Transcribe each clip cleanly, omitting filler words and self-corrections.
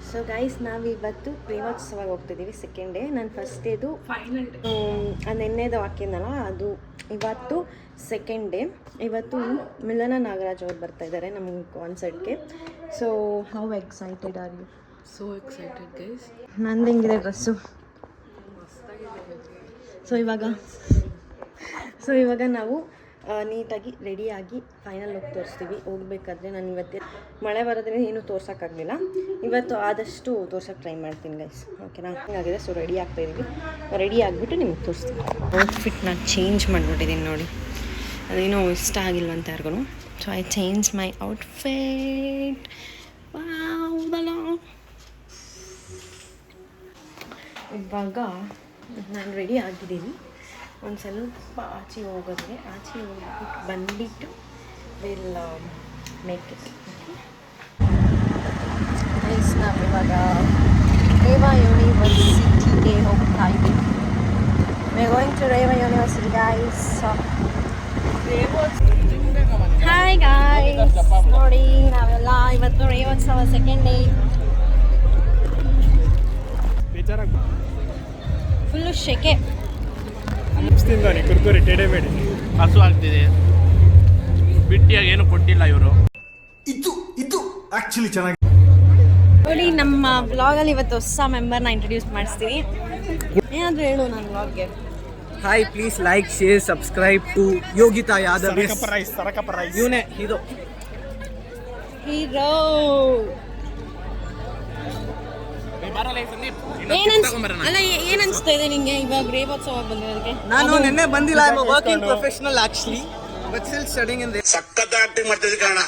So guys ನಾವಿವತ್ತು ಪ್ರೇಮೋತ್ಸವಕ್ಕೆ ಹೋಗ್ತಿದ್ದೀವಿ. Second day. ನಾನು ಫಸ್ಟ್ ಡೇದು ನೆನ್ನೆದು ಹಾಕಿದ್ನಲ್ಲ ಅದು ಇವತ್ತು ಸೆಕೆಂಡ್ ಡೇ. ಇವತ್ತು ಮಿಲನ ನಾಗರಾಜ್ ಅವ್ರು ಬರ್ತಾ ಇದ್ದಾರೆ ನಮ್ಮ ಕಾನ್ಸರ್ಟ್ಗೆ. So how excited are you? So excited guys. ನಂದು ಹೆಂಗಿದೆ ಡ್ರೆಸ್ಸು? ಸೊ ಇವಾಗ ನಾವು ನೀಟಾಗಿ ರೆಡಿಯಾಗಿ ಫೈನಲ್ ಹೋಗಿ ತೋರಿಸ್ತೀವಿ. ಹೋಗ್ಬೇಕಾದ್ರೆ ನಾನು ಇವತ್ತೇ ಮಳೆ ಬರೋದ್ರಿಂದ ಏನೂ ತೋರ್ಸೋಕ್ಕಾಗಲಿಲ್ಲ. ಇವತ್ತು ಆದಷ್ಟು ತೋರ್ಸೋಕ್ಕೆ ಟ್ರೈ ಮಾಡ್ತೀನಿ ಗೈಸ್, ಓಕೆನಾ? ಹಂಗಾಗಿದೆ. ಸೊ ರೆಡಿ ಆಗ್ತಾಯಿದ್ದೀವಿ. ರೆಡಿ ಆಗಿಬಿಟ್ಟು ನಿಮಗೆ ತೋರಿಸ್ತೀನಿ. ಔಟ್ಫಿಟ್ನ ಚೇಂಜ್ ಮಾಡಿಬಿಟ್ಟಿದ್ದೀನಿ ನೋಡಿ. ಅದೇನೋ ಇಷ್ಟ ಆಗಿಲ್ವಂತ ಯಾರಿಗೂ. So I change my outfit. ಇವಾಗ ನಾನು ರೆಡಿ ಆಗಿದ್ದೀನಿ. ಒಂದು ಸ್ವಲ್ಪ ಆಚೆ ಹೋಗೋದ್ರೆ ಆಚೆ ಹೋಗ್ಬಿಟ್ಟು ಬಂದುಬಿಟ್ಟು ವಿಲ್ ಮೇಕ್ ಇಟ್. ಗೈಸ್ ನಾವಿವಾಗ ರೇವಾ ಯೂನಿವರ್ಸಿಟಿಗೆ ಹೋಗ್ತಾ ಇದ್ದೀವಿ. We are going to Reva university guys. Hi guys, ನೋಡಿ ನಾವೆಲ್ಲ ಇವತ್ತು ರೇವೋತ್ಸವ ಸೆಕೆಂಡ್ ಡೇ. ಫುಲ್ಲು ಶೆಕೆ. ಹಸು ಆಗ್ತಿದೆ. ಬಿಟ್ಟಿಯಾಗಿ ಏನು ಕೊಟ್ಟಿಲ್ಲ ಇವರು. ಇದು ಆಕ್ಚುಲಿ ಚೆನ್ನಾಗಿ ನೋಡಿ. ನಮ್ಮ ಬ್ಲಾಗಲ್ಲಿ ಇವತ್ತು ಹೊಸ ಮೆಂಬರ್ನ ಇಂಟ್ರೊಡ್ಯೂಸ್ ಮಾಡಿಸ್ತೀನಿ. ಏನಾದರೂ ಹೇಳು ನನ್ನ ಬ್ಲಾಗ್ಗೆ. Hi, please like, share, subscribe to Yogita Yadav. ಇವನೇ ಹೀರೋ. ಅಲ್ಲ, ಏನ್ ಅನ್ಸ್ತಾ ಇದೆ ನಿಂಗೆ ಇವಾಗ ರೇವೋತ್ಸವ ಬಂದಿರೋದಕ್ಕೆ? ನಾನು ನಿನ್ನೆ ಬಂದಿಲ್ಲ. I am working professional actually, but still studying in ಸಖತ್ ಆಕ್ಟಿಂಗ್ ಮಾಡ್ತಿದ್ದೆ ಕಾರಣ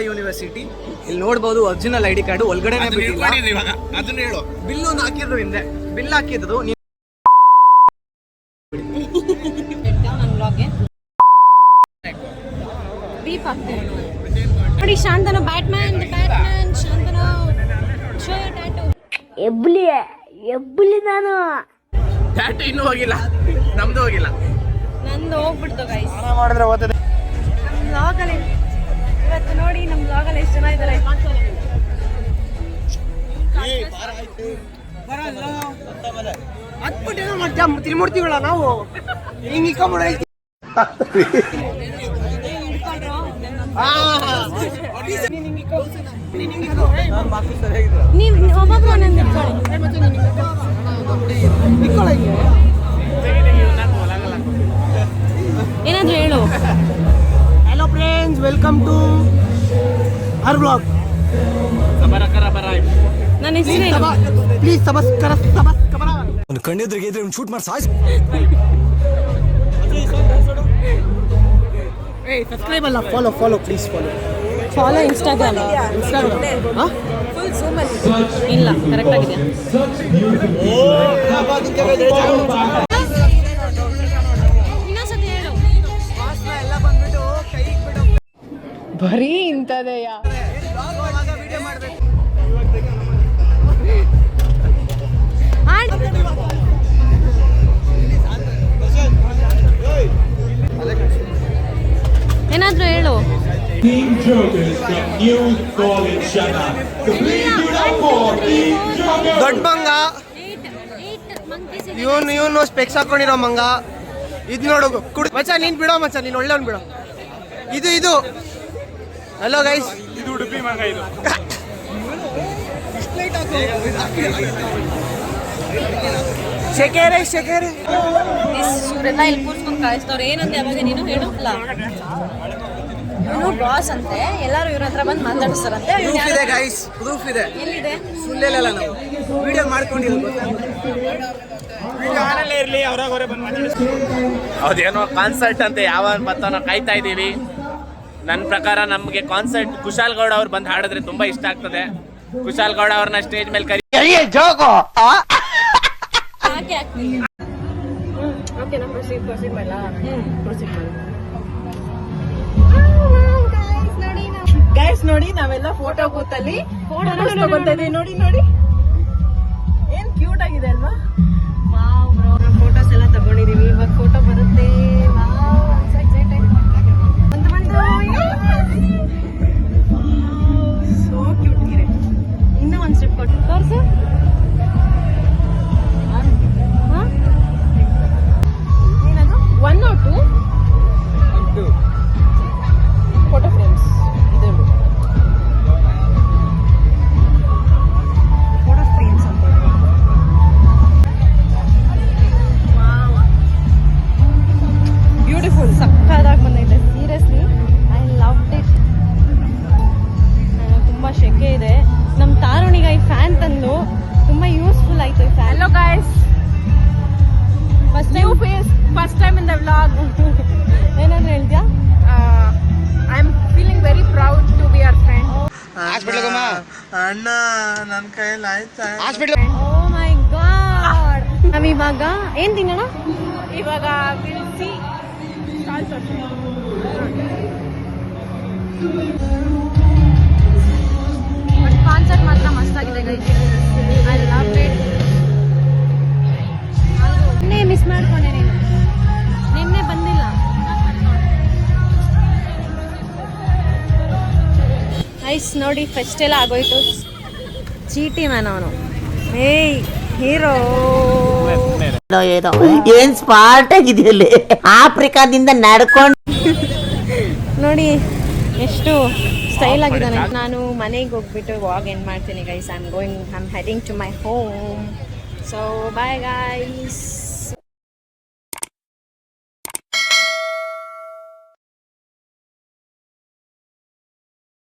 ಯೂನಿವರ್ಸಿಟಿ. ಇಲ್ಲಿ ನೋಡಬಹುದು ಒರಿಜಿನಲ್ ಐಡಿ ಕಾರ್ಡ್ ಒಳಗಡೆನೆ ಬಿಟ್ಟಿಲ್ಲ. ಅದನ್ನ ಹೇಳು. ಬಿಲ್ ಒಂದು ಹಾಕಿದ್ರು ಹಿಂದೆ. ಬಿಲ್ ಹಾಕಿದ್ರು ನನ್ನ ಬ್ಲಾಗ್ಗೆ ಬೀಪ್ ಆಗ್ತೀನಿ ನೋಡಿ. Shantanu Batman Shantanu show your tattoo. ಎಬ್ಬಲಿ ನಾನು ಟ್ಯಾಟೂ ಇನ್ನೂ ಹೋಗಿಲ್ಲ, ನಮ್ದು ಹೋಗಿಲ್ಲ. ನಂದು ಹೋಗ್ಬಿಡ್ತು ಗೈಸ್. ಮಾಡಿದ್ರೆ ಓದ್ತದೆ. ನಮ್ಮ ಬ್ಲಾಗಲ್ಲಿ ಇವತ್ತು ನೋಡಿ, ನಮ್ಮ ಬ್ಲಾಗಲ್ಲಿ ಎಷ್ಟು ಜನ ಇದ್ದಾರೆ. ಹತ್ಬಿಟ್ಟೇನೋ ಮಾಡ್ತಾ ತಿರುಮೂರ್ತಿಗಳ ನಾವು ಹಿಂಗೆ ಇಕ್ಕೊಂಬಿಡ. ನೀವು ಒಬ್ಬೊಬ್ರು ಒಂದೊಂದು ಏನಾದ್ರು ಹೇಳು. Hello friends, welcome to her blog. ನನ್ನ ಹೆಸರೇನು? ಪ್ಲೀಸ್ ಸಬ್ಸ್ಕ್ರೈಬ್ ಒಂದು ಕಣ್ಣಿದ್ರಿಗೆ ಇದ್ರೆ ಒಂದು ಶೂಟ್ ಮಾಡಿ ಸಾಯ್ಸ್. ಸಬ್ಸ್ಕ್ರೈಬ್ ಅಲ್ಲ, follow please follow Instagram. Full ಝೂಮಲ್ಲಿ ಇಲ್ಲ, ಕರೆಕ್ಟ್ ಆಗಿದೆ. ಇನ್ನೊಂದ್ಸತಿ ಹೇಳು. ಬರೀ ಇಂಥದೆಯಾ? ಏನಾದ್ರೂ ಹೇಳು. ದೊಡ್ಡ ಮಂಗ ಇವನು ಸ್ಪೆಕ್ಸ್ ಹಾಕೊಂಡಿರೋ ಮಂಗ. ಇದು ನೋಡು ಮಚ್ಚ, ನೀನ್ ಬಿಡೋ ಮಚ್ಚ, ನೀನ್ ಒಳ್ಳೆವನ್ ಬಿಡೋ. ಇದು ಹಲೋ ಗೈಸ್, ಇದು ಉಡುಪಿ ಮಂಗ. ಇದು ಶೆಕೆರೆ ಇವರೆಲ್ಲ ಇಲ್ಲಿ ಕೂರ್ಸ್ಕೊಂಡು ಕಾಯಿಸ್ತವ್ರು. ಏನಂತೆ ಅವಾಗ ನೀನು ಹೇಳಲ್ಲ. ಇವನು ಬಾಸ್ ಅಂತೆ, ಎಲ್ಲರೂ ಇವ್ರ ಹತ್ರ ಬಂದು ಮಾತಾಡಿಸ್ತಾರಂತೆ. ಪ್ರೂಫ್ ಇದೆ ಗೈಸ್, ಪ್ರೂಫ್ ಇದೆ. ಎಲ್ಲಿದೆ? ಸುಳ್ಳೆಲ್ಲ ನಾವು ವಿಡಿಯೋ ಮಾಡ್ಕೊಂಡಿಲ್ಲ. ಅದೇನೋ ಕಾನ್ಸರ್ಟ್ ಅಂತ ಯಾವ ಬರ್ತಾನೋ ಕಾಯ್ತಾ ಇದ್ದೀವಿ. ನನ್ನ ಪ್ರಕಾರ ನಮಗೆ ಕಾನ್ಸರ್ಟ್ ಕುಶಾಲ್ ಗೌಡ ಅವ್ರು ಬಂದು ಹಾಡಿದ್ರೆ ತುಂಬಾ ಇಷ್ಟ ಆಗ್ತದೆ. ಕುಶಾಲ್ ಗೌಡ ಅವ್ರನ್ನ ಸ್ಟೇಜ್ ಮೇಲೆ ಕರಿ. ಹಾಗೆ ಆಗ್ತೀನಿ. ಓಕೆ, ನಾವು ಪ್ರೊಸೀಡ್ ಮಾಡಲ್ಲ. ಪ್ರೊಸೀಡ್ ಮಾಡಿ ಗೈಸ್. ನೋಡಿ ನಾವೆಲ್ಲ ಫೋಟೋ ಬೂತಲ್ಲಿ ಫೋಟೋ ತಗೊಂತಾ ಇದೀವಿ. ನೋಡಿ ಏನ್ ಕ್ಯೂಟ್ ಆಗಿದೆ ಅಲ್ವಾ? ಫೋಟೋಸ್ ಎಲ್ಲ ತಗೊಂಡಿದೀವಿ. ಇವಾಗ ಫೋಟೋ ಬರುತ್ತೆ. ಸೋ ಕ್ಯೂಟ್ ಇದೆ. ಅಣ್ಣ ನನ್ನ ಕೈಯಲ್ಲಿ ಆಯ್ತಾ ಓ ಮೈ ಗಾಡ್ ನಾವಿವಾಗ ಏನ್ ತಿನ್ನೋಣ ಇವಾಗ ಬಿಲ್ಸಿ ಕಾನ್ಸರ್ಟ್ ಮಾತ್ರ ಮಸ್ತ್ ಆಗಿದೆ ಗೈಸ್ ಐ ಲವ್ ಇಟ್ ನಿನ್ನೆ ಮಿಸ್ ಮಾಡ್ಕೊಂಡೆ ನೀನು ನಿನ್ನೆ ಬಂದಿಲ್ಲ ಐಸ್ ನೋಡಿ ಫೆಸ್ಟ್ ಎಲ್ಲ ಆಗೋಯ್ತು ಚೀಟಿ ಮ್ಯಾನ್ ಅವನು ಏಯ್ ಹೀರೋ ಏನ್ ಸ್ಮಾರ್ಟ್ ಆಗಿದೆಯಲ್ಲಿ ಆಫ್ರಿಕಾದಿಂದ ನಡ್ಕೊಂಡು ನೋಡಿ ಎಷ್ಟು ಸ್ಟೈಲ್ ಆಗಿದ್ದಾನೆ ನಾನು ಮನೆಗೆ ಹೋಗ್ಬಿಟ್ಟು ವಾಗ್ ಎಂಡ್ ಮಾಡ್ತೀನಿ guys I am heading to my home so bye guys